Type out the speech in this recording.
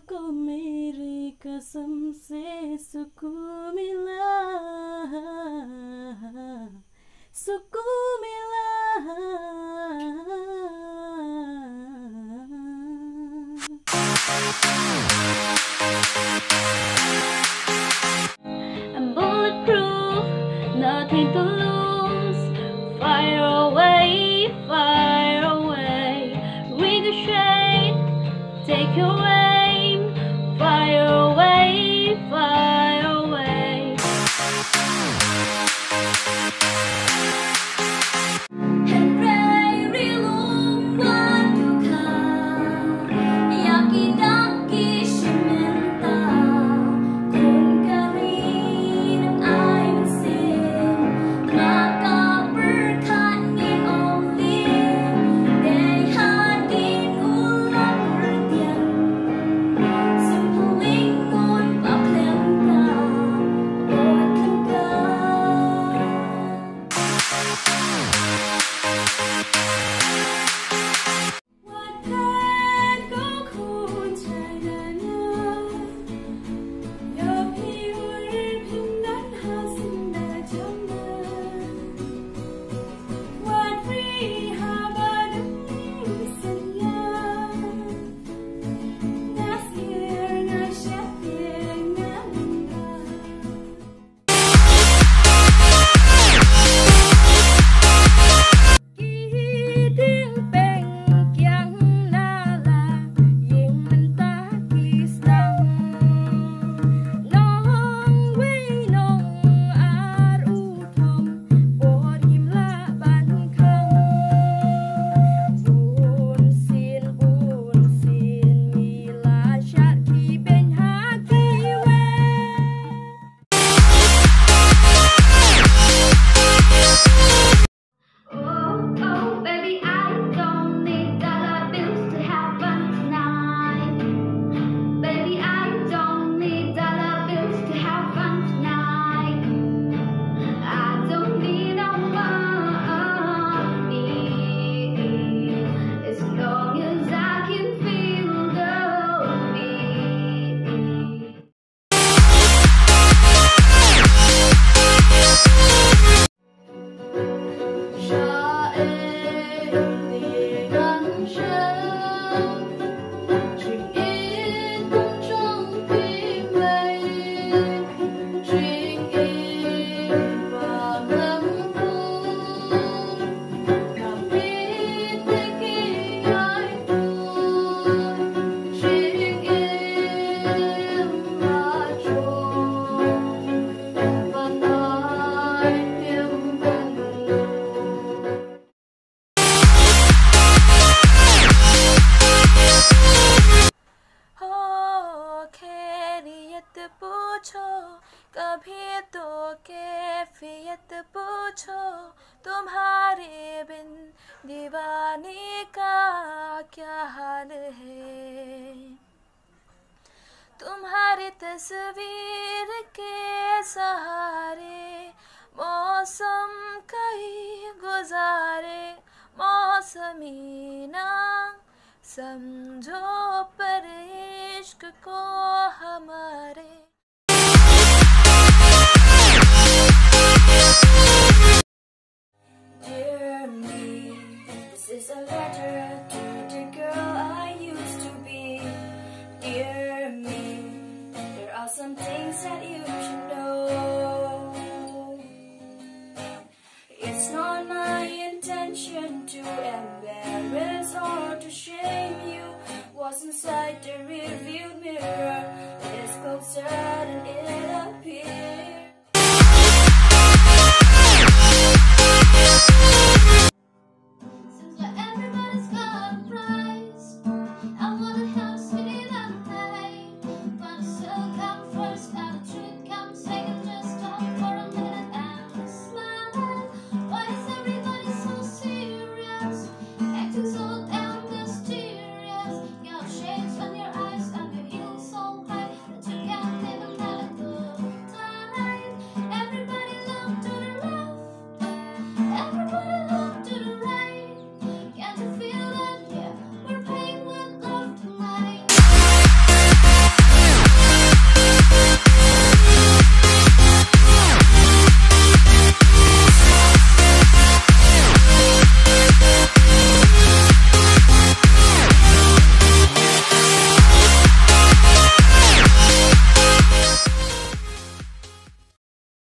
को मेरी कसम से सुकून मिला, सुकून मिला। I'm bulletproof, nothing to lose. Fire away, ricochet, take your aim. Fire away, fire away. कभी तो कैफियत पूछो, तुम्हारे बिन दीवाने का क्या हाल है। तुम्हारी तस्वीर के सहारे मौसम कई गुजारे, मौसमी ना समझो पर इश्क को हमारे। Dear me, this is a letter to the girl I used to be. Dear me, there are some things that you should know. It's not